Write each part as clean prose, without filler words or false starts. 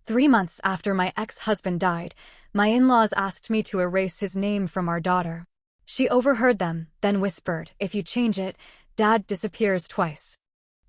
3 months after my ex-husband died, my in-laws asked me to erase his name from our daughter. She overheard them, then whispered, "If you change it, Dad disappears twice."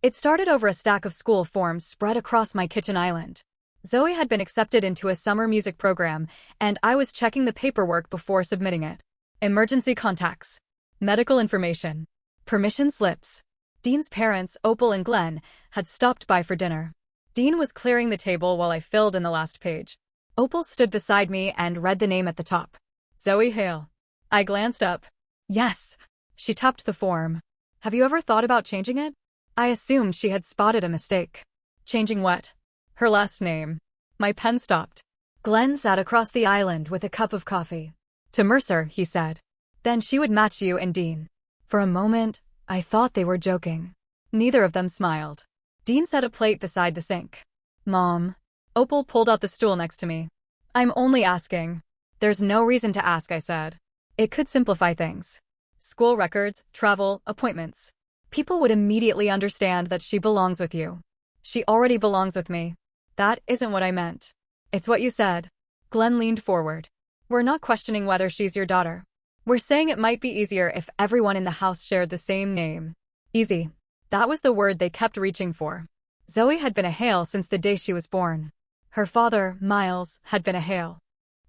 It started over a stack of school forms spread across my kitchen island. Zoe had been accepted into a summer music program, and I was checking the paperwork before submitting it. Emergency contacts, medical information, permission slips. Dean's parents, Opal and Glenn, had stopped by for dinner. Dean was clearing the table while I filled in the last page. Opal stood beside me and read the name at the top. Zoe Hale. I glanced up. Yes. She tapped the form. Have you ever thought about changing it? I assumed she had spotted a mistake. Changing what? Her last name. My pen stopped. Glenn sat across the island with a cup of coffee. To Mercer, he said. Then she would match you and Dean. For a moment, I thought they were joking. Neither of them smiled. Dean set a plate beside the sink. Mom. Opal pulled out the stool next to me. I'm only asking. There's no reason to ask, I said. It could simplify things. School records, travel, appointments. People would immediately understand that she belongs with you. She already belongs with me. That isn't what I meant. It's what you said. Glenn leaned forward. We're not questioning whether she's your daughter. We're saying it might be easier if everyone in the house shared the same name. Easy. That was the word they kept reaching for. Zoe had been a Hale since the day she was born. Her father, Miles, had been a Hale.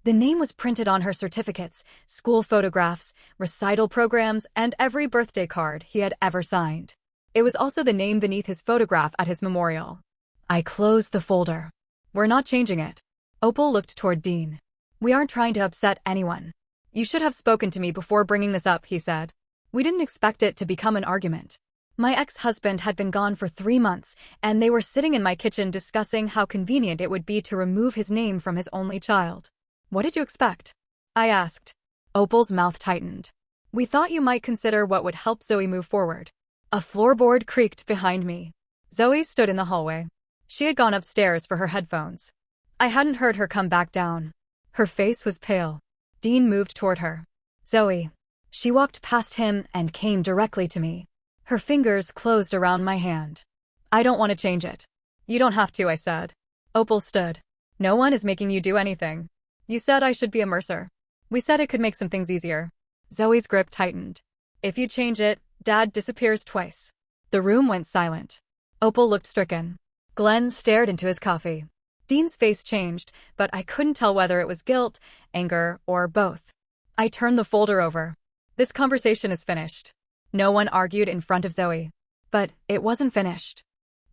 The name was printed on her certificates, school photographs, recital programs, and every birthday card he had ever signed. It was also the name beneath his photograph at his memorial. I closed the folder. We're not changing it. Opal looked toward Dean. We aren't trying to upset anyone. You should have spoken to me before bringing this up, he said. We didn't expect it to become an argument. My ex-husband had been gone for 3 months, and they were sitting in my kitchen discussing how convenient it would be to remove his name from his only child. What did you expect? I asked. Opal's mouth tightened. We thought you might consider what would help Zoe move forward. A floorboard creaked behind me. Zoe stood in the hallway. She had gone upstairs for her headphones. I hadn't heard her come back down. Her face was pale. Dean moved toward her. Zoe. She walked past him and came directly to me. Her fingers closed around my hand. I don't want to change it. You don't have to, I said. Opal stood. No one is making you do anything. You said I should be a Mercer. We said it could make some things easier. Zoe's grip tightened. If you change it, Dad disappears twice. The room went silent. Opal looked stricken. Glenn stared into his coffee. Dean's face changed, but I couldn't tell whether it was guilt, anger, or both. I turned the folder over. This conversation is finished. No one argued in front of Zoe. But it wasn't finished.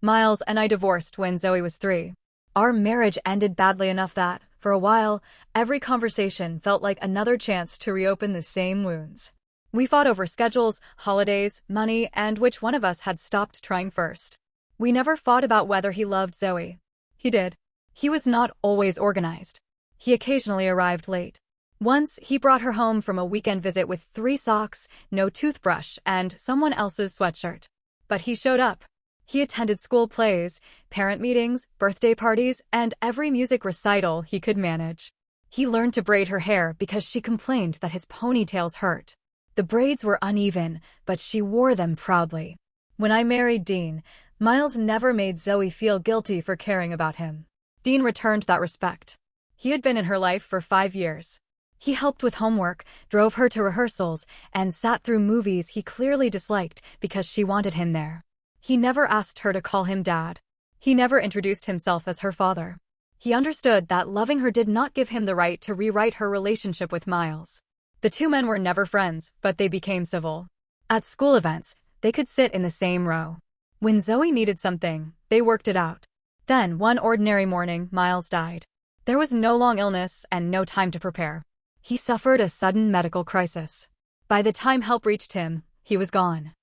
Miles and I divorced when Zoe was 3. Our marriage ended badly enough that, for a while, every conversation felt like another chance to reopen the same wounds. We fought over schedules, holidays, money, and which one of us had stopped trying first. We never fought about whether he loved Zoe. He did. He was not always organized. He occasionally arrived late. Once, he brought her home from a weekend visit with 3 socks, no toothbrush, and someone else's sweatshirt. But he showed up. He attended school plays, parent meetings, birthday parties, and every music recital he could manage. He learned to braid her hair because she complained that his ponytails hurt. The braids were uneven, but she wore them proudly. When I married Dean, Miles never made Zoe feel guilty for caring about him. Dean returned that respect. He had been in her life for 5 years. He helped with homework, drove her to rehearsals, and sat through movies he clearly disliked because she wanted him there. He never asked her to call him Dad. He never introduced himself as her father. He understood that loving her did not give him the right to rewrite her relationship with Miles. The 2 men were never friends, but they became civil. At school events, they could sit in the same row. When Zoe needed something, they worked it out. Then, one ordinary morning, Miles died. There was no long illness and no time to prepare. He suffered a sudden medical crisis. By the time help reached him, he was gone.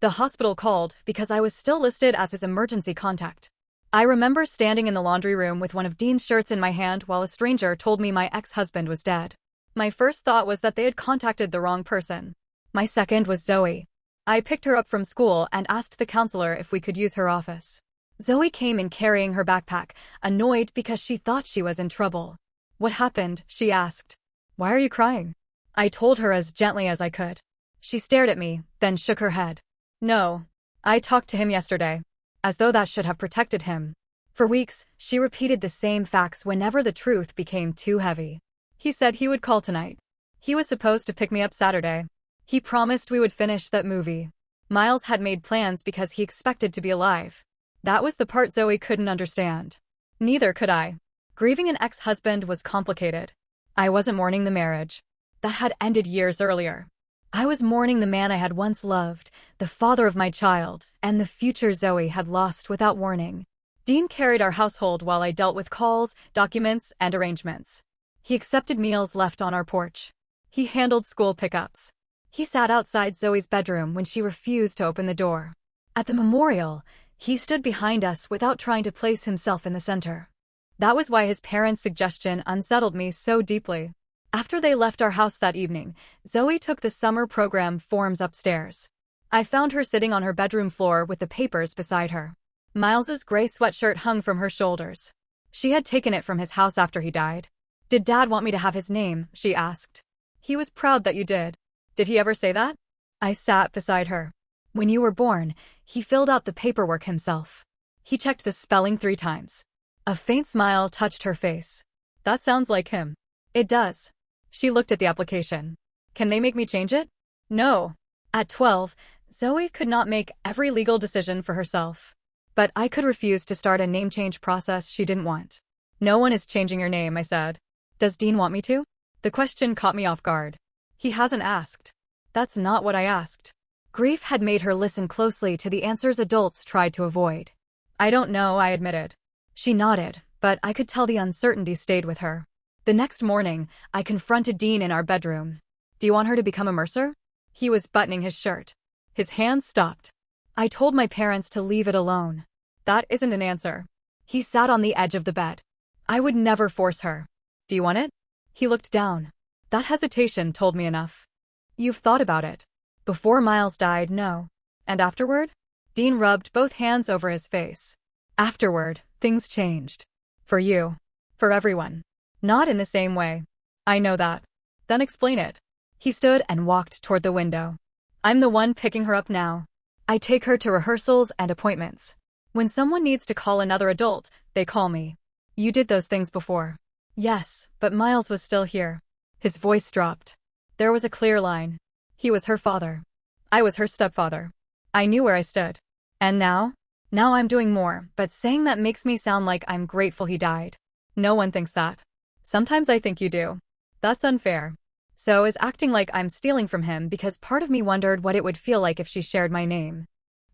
The hospital called because I was still listed as his emergency contact. I remember standing in the laundry room with one of Dean's shirts in my hand while a stranger told me my ex-husband was dead. My first thought was that they had contacted the wrong person. My second was Zoe. I picked her up from school and asked the counselor if we could use her office. Zoe came in carrying her backpack, annoyed because she thought she was in trouble. What happened? She asked. Why are you crying? I told her as gently as I could. She stared at me, then shook her head. No. I talked to him yesterday. As though that should have protected him. For weeks, she repeated the same facts whenever the truth became too heavy. He said he would call tonight. He was supposed to pick me up Saturday. He promised we would finish that movie. Miles had made plans because he expected to be alive. That was the part Zoe couldn't understand. Neither could I. Grieving an ex-husband was complicated. I wasn't mourning the marriage that had ended years earlier. I was mourning the man I had once loved, the father of my child, and the future Zoe had lost without warning. Dean carried our household while I dealt with calls, documents, and arrangements. He accepted meals left on our porch. He handled school pickups. He sat outside Zoe's bedroom when she refused to open the door. At the memorial, he stood behind us without trying to place himself in the center. That was why his parents' suggestion unsettled me so deeply. After they left our house that evening, Zoe took the summer program forms upstairs. I found her sitting on her bedroom floor with the papers beside her. Miles's gray sweatshirt hung from her shoulders. She had taken it from his house after he died. "Did Dad want me to have his name?" she asked. "He was proud that you did." "Did he ever say that?" I sat beside her. "When you were born, he filled out the paperwork himself. He checked the spelling 3 times. A faint smile touched her face. "That sounds like him." "It does." She looked at the application. "Can they make me change it?" "No." At 12, Zoe could not make every legal decision for herself. But I could refuse to start a name change process she didn't want. "No one is changing your name," I said. "Does Dean want me to?" The question caught me off guard. "He hasn't asked." That's not what I asked. Grief had made her listen closely to the answers adults tried to avoid. "I don't know," I admitted. She nodded, but I could tell the uncertainty stayed with her. The next morning, I confronted Dean in our bedroom. "Do you want her to become a Mercer?" He was buttoning his shirt. His hands stopped. "I told my parents to leave it alone." "That isn't an answer." He sat on the edge of the bed. "I would never force her." "Do you want it?" He looked down. That hesitation told me enough. "You've thought about it." "Before Miles died, no." "And afterward?" Dean rubbed both hands over his face. "Afterward, things changed. For you. For everyone. Not in the same way." "I know that." "Then explain it." He stood and walked toward the window. "I'm the one picking her up now. I take her to rehearsals and appointments. When someone needs to call another adult, they call me." "You did those things before." "Yes, but Miles was still here." His voice dropped. There was a clear line. He was her father. I was her stepfather. I knew where I stood. And now? Now I'm doing more, but saying that makes me sound like I'm grateful he died. No one thinks that. Sometimes I think you do. That's unfair. So is acting like I'm stealing from him because part of me wondered what it would feel like if she shared my name.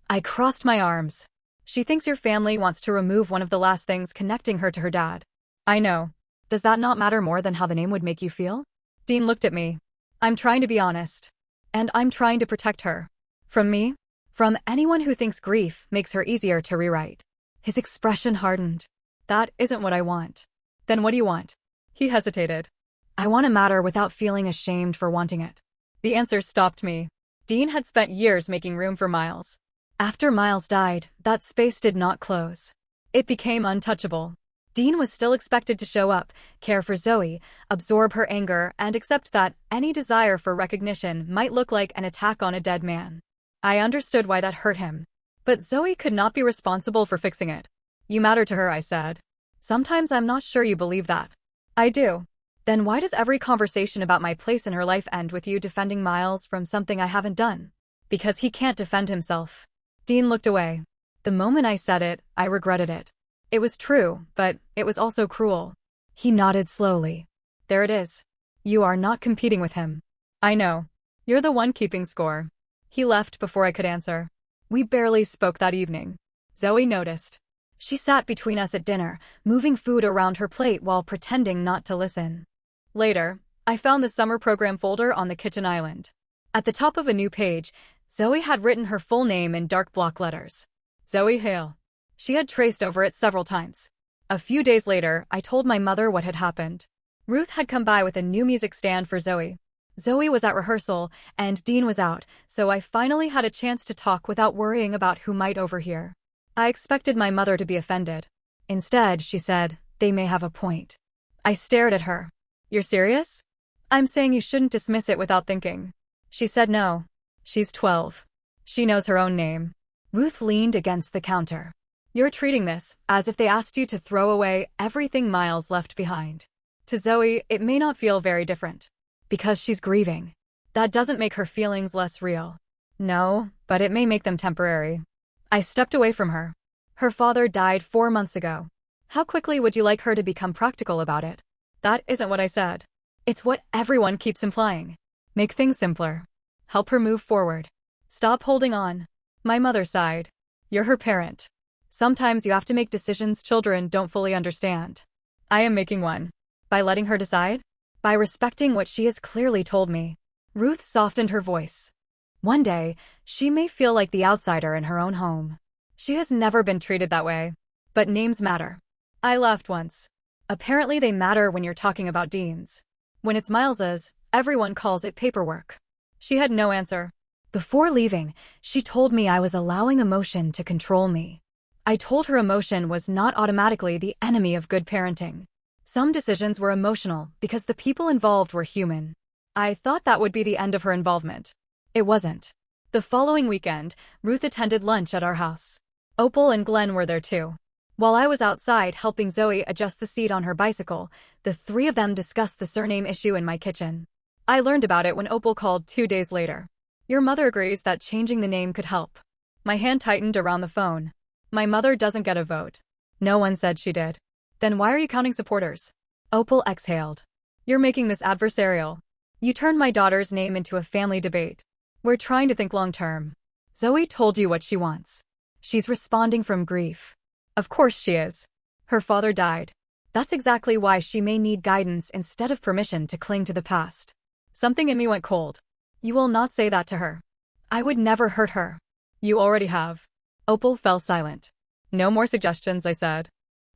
I crossed my arms. "She thinks your family wants to remove one of the last things connecting her to her dad." "I know. Does that not matter more than how the name would make you feel?" Dean looked at me. "I'm trying to be honest. And I'm trying to protect her. From me? From anyone who thinks grief makes her easier to rewrite." His expression hardened. "That isn't what I want." "Then what do you want?" He hesitated. "I want to matter without feeling ashamed for wanting it." The answer stopped me. Dean had spent years making room for Miles. After Miles died, that space did not close. It became untouchable. Dean was still expected to show up, care for Zoe, absorb her anger, and accept that any desire for recognition might look like an attack on a dead man. I understood why that hurt him. But Zoe could not be responsible for fixing it. "You matter to her," I said. "Sometimes I'm not sure you believe that." "I do." "Then why does every conversation about my place in her life end with you defending Miles from something I haven't done?" "Because he can't defend himself." Dean looked away. The moment I said it, I regretted it. It was true, but it was also cruel. He nodded slowly. "There it is. You are not competing with him." "I know. You're the one keeping score." He left before I could answer. We barely spoke that evening. Zoe noticed. She sat between us at dinner, moving food around her plate while pretending not to listen. Later, I found the summer program folder on the kitchen island. At the top of a new page, Zoe had written her full name in dark block letters. Zoe Hale. She had traced over it several times. A few days later, I told my mother what had happened. Ruth had come by with a new music stand for Zoe. Zoe was at rehearsal, and Dean was out, so I finally had a chance to talk without worrying about who might overhear. I expected my mother to be offended. Instead, she said, "They may have a point." I stared at her. "You're serious?" "I'm saying you shouldn't dismiss it without thinking." She said no. She's 12. She knows her own name. Ruth leaned against the counter. You're treating this as if they asked you to throw away everything Miles left behind. To Zoe, it may not feel very different. Because she's grieving. That doesn't make her feelings less real. No, but it may make them temporary. I stepped away from her. Her father died 4 months ago. How quickly would you like her to become practical about it? That isn't what I said. It's what everyone keeps implying. Make things simpler. Help her move forward. Stop holding on. My mother sighed. You're her parent. Sometimes you have to make decisions children don't fully understand. I am making one. By letting her decide? By respecting what she has clearly told me. Ruth softened her voice. One day, she may feel like the outsider in her own home. She has never been treated that way. But names matter. I laughed once. Apparently they matter when you're talking about Dean's. When it's Miles's, everyone calls it paperwork. She had no answer. Before leaving, she told me I was allowing emotion to control me. I told her emotion was not automatically the enemy of good parenting. Some decisions were emotional because the people involved were human. I thought that would be the end of her involvement. It wasn't. The following weekend, Ruth attended lunch at our house. Opal and Glenn were there too. While I was outside helping Zoe adjust the seat on her bicycle, the three of them discussed the surname issue in my kitchen. I learned about it when Opal called 2 days later. Your mother agrees that changing the name could help. My hand tightened around the phone. My mother doesn't get a vote. No one said she did. Then why are you counting supporters? Opal exhaled. You're making this adversarial. You turned my daughter's name into a family debate. We're trying to think long-term. Zoe told you what she wants. She's responding from grief. Of course she is. Her father died. That's exactly why she may need guidance instead of permission to cling to the past. Something in me went cold. You will not say that to her. I would never hurt her. You already have. Opal fell silent. No more suggestions, I said.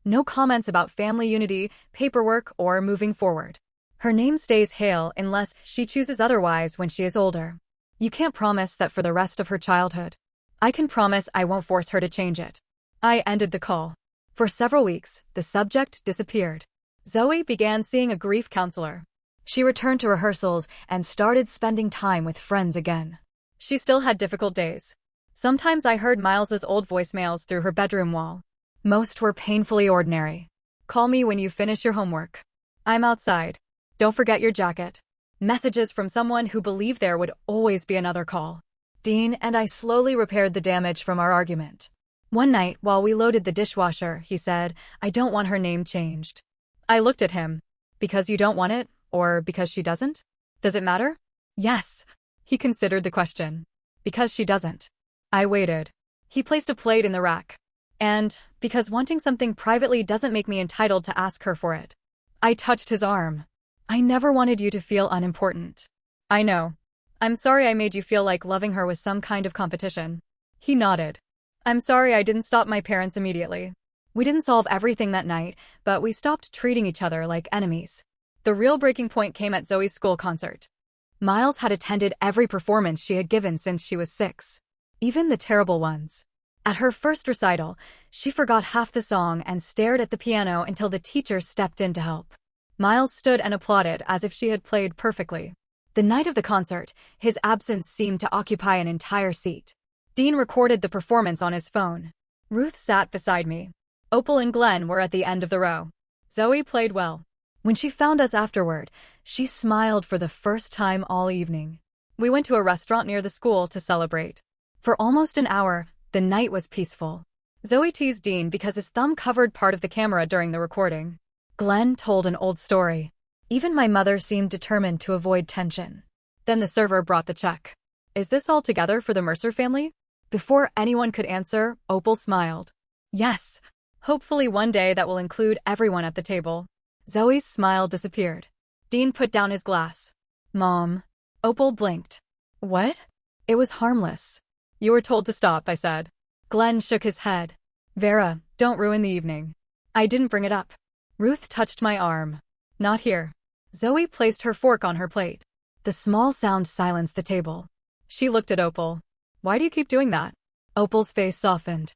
No comments about family unity, paperwork, or moving forward. Her name stays Hale unless she chooses otherwise when she is older. You can't promise that for the rest of her childhood. I can promise I won't force her to change it. I ended the call. For several weeks, the subject disappeared. Zoe began seeing a grief counselor. She returned to rehearsals and started spending time with friends again. She still had difficult days. Sometimes I heard Miles's old voicemails through her bedroom wall. Most were painfully ordinary. Call me when you finish your homework. I'm outside. Don't forget your jacket. Messages from someone who believed there would always be another call. Dean and I slowly repaired the damage from our argument. One night, while we loaded the dishwasher, he said, I don't want her name changed. I looked at him. Because you don't want it, or because she doesn't? Does it matter? Yes. He considered the question. Because she doesn't. I waited. He placed a plate in the rack. And, because wanting something privately doesn't make me entitled to ask her for it. I touched his arm. I never wanted you to feel unimportant. I know. I'm sorry I made you feel like loving her was some kind of competition. He nodded. I'm sorry I didn't stop my parents immediately. We didn't solve everything that night, but we stopped treating each other like enemies. The real breaking point came at Zoe's school concert. Miles had attended every performance she had given since she was 6. Even the terrible ones. At her first recital, she forgot half the song and stared at the piano until the teacher stepped in to help. Miles stood and applauded as if she had played perfectly. The night of the concert, his absence seemed to occupy an entire seat. Dean recorded the performance on his phone. Ruth sat beside me. Opal and Glenn were at the end of the row. Zoe played well. When she found us afterward, she smiled for the first time all evening. We went to a restaurant near the school to celebrate. For almost an hour, the night was peaceful. Zoe teased Dean because his thumb covered part of the camera during the recording. Glenn told an old story. Even my mother seemed determined to avoid tension. Then the server brought the check. Is this all together for the Mercer family? Before anyone could answer, Opal smiled. Yes. Hopefully one day that will include everyone at the table. Zoe's smile disappeared. Dean put down his glass. Mom. Opal blinked. What? It was harmless. You were told to stop, I said. Glenn shook his head. Vera, don't ruin the evening. I didn't bring it up. Ruth touched my arm. Not here. Zoe placed her fork on her plate. The small sound silenced the table. She looked at Opal. Why do you keep doing that? Opal's face softened.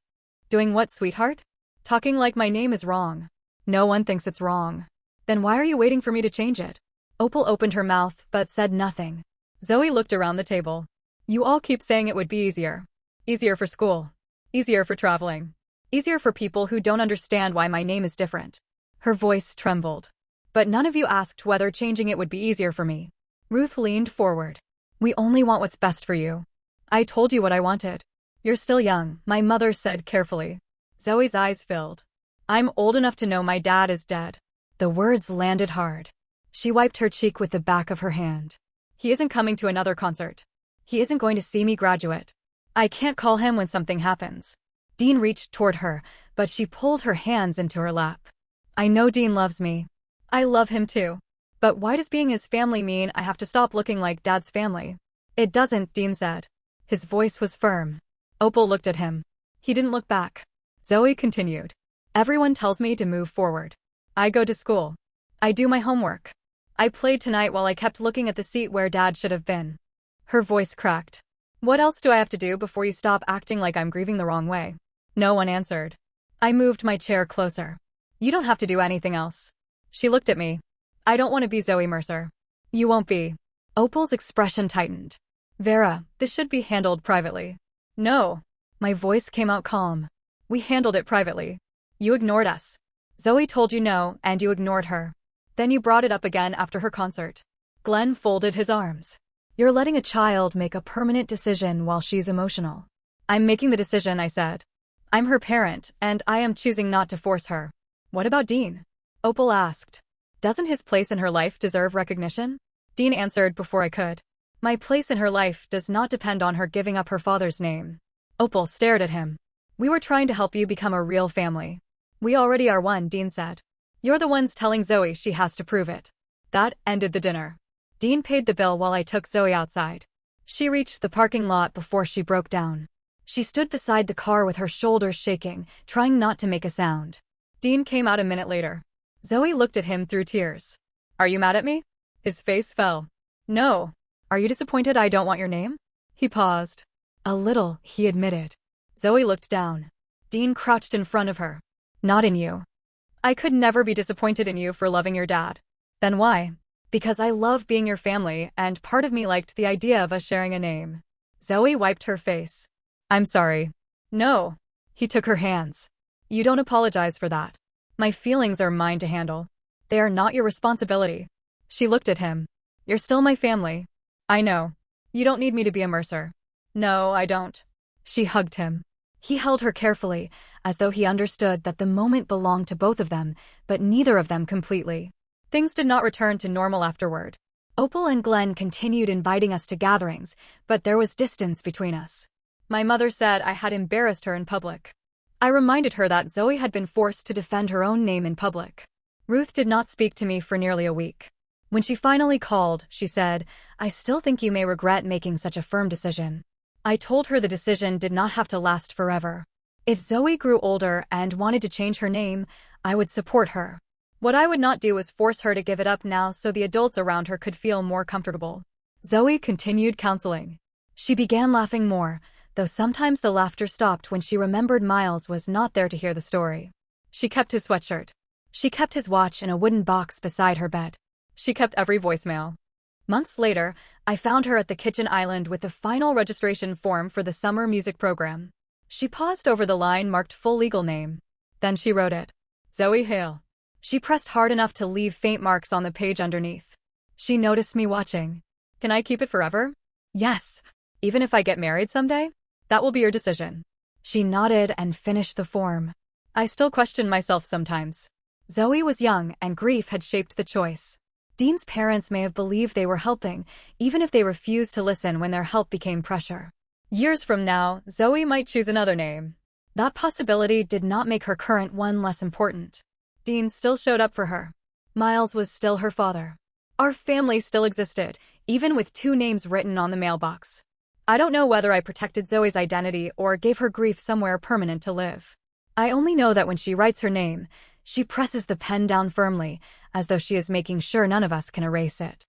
Doing what, sweetheart? Talking like my name is wrong. No one thinks it's wrong. Then why are you waiting for me to change it? Opal opened her mouth but said nothing. Zoe looked around the table. You all keep saying it would be easier. Easier for school. Easier for traveling. Easier for people who don't understand why my name is different. Her voice trembled. But none of you asked whether changing it would be easier for me. Ruth leaned forward. We only want what's best for you. I told you what I wanted. You're still young, my mother said carefully. Zoe's eyes filled. I'm old enough to know my dad is dead. The words landed hard. She wiped her cheek with the back of her hand. He isn't coming to another concert. He isn't going to see me graduate. I can't call him when something happens. Dean reached toward her, but she pulled her hands into her lap. I know Dean loves me. I love him too. But why does being his family mean I have to stop looking like Dad's family? It doesn't, Dean said. His voice was firm. Opal looked at him. He didn't look back. Zoe continued. Everyone tells me to move forward. I go to school. I do my homework. I played tonight while I kept looking at the seat where Dad should have been. Her voice cracked. What else do I have to do before you stop acting like I'm grieving the wrong way? No one answered. I moved my chair closer. You don't have to do anything else. She looked at me. I don't want to be Zoe Mercer. You won't be. Opal's expression tightened. Vera, this should be handled privately. No. My voice came out calm. We handled it privately. You ignored us. Zoe told you no, and you ignored her. Then you brought it up again after her concert. Glenn folded his arms. You're letting a child make a permanent decision while she's emotional. I'm making the decision, I said. I'm her parent, and I am choosing not to force her. What about Dean? Opal asked. Doesn't his place in her life deserve recognition? Dean answered before I could. My place in her life does not depend on her giving up her father's name. Opal stared at him. We were trying to help you become a real family. We already are one, Dean said. You're the ones telling Zoe she has to prove it. That ended the dinner. Dean paid the bill while I took Zoe outside. She reached the parking lot before she broke down. She stood beside the car with her shoulders shaking, trying not to make a sound. Dean came out a minute later. Zoe looked at him through tears. Are you mad at me? His face fell. No. Are you disappointed I don't want your name? He paused. A little, he admitted. Zoe looked down. Dean crouched in front of her. Not in you. I could never be disappointed in you for loving your dad. Then why? Because I love being your family, and part of me liked the idea of us sharing a name. Zoe wiped her face. I'm sorry. No. He took her hands. You don't apologize for that. My feelings are mine to handle. They are not your responsibility. She looked at him. You're still my family. I know. You don't need me to be a Mercer. No, I don't. She hugged him. He held her carefully, as though he understood that the moment belonged to both of them, but neither of them completely. Things did not return to normal afterward. Opal and Glenn continued inviting us to gatherings, but there was distance between us. My mother said I had embarrassed her in public. I reminded her that Zoe had been forced to defend her own name in public. Ruth did not speak to me for nearly a week. When she finally called, she said, I still think you may regret making such a firm decision. I told her the decision did not have to last forever. If Zoe grew older and wanted to change her name, I would support her. What I would not do was force her to give it up now so the adults around her could feel more comfortable. Zoe continued counseling. She began laughing more, though sometimes the laughter stopped when she remembered Miles was not there to hear the story. She kept his sweatshirt. She kept his watch in a wooden box beside her bed. She kept every voicemail. Months later, I found her at the kitchen island with the final registration form for the summer music program. She paused over the line marked full legal name. Then she wrote it. Zoe Hale. She pressed hard enough to leave faint marks on the page underneath. She noticed me watching. Can I keep it forever? Yes. Even if I get married someday? That will be your decision. She nodded and finished the form. I still question myself sometimes. Zoe was young and grief had shaped the choice. Dean's parents may have believed they were helping, even if they refused to listen when their help became pressure. Years from now, Zoe might choose another name. That possibility did not make her current one less important. Dean still showed up for her. Miles was still her father. Our family still existed, even with 2 names written on the mailbox. I don't know whether I protected Zoe's identity or gave her grief somewhere permanent to live. I only know that when she writes her name, she presses the pen down firmly, as though she is making sure none of us can erase it.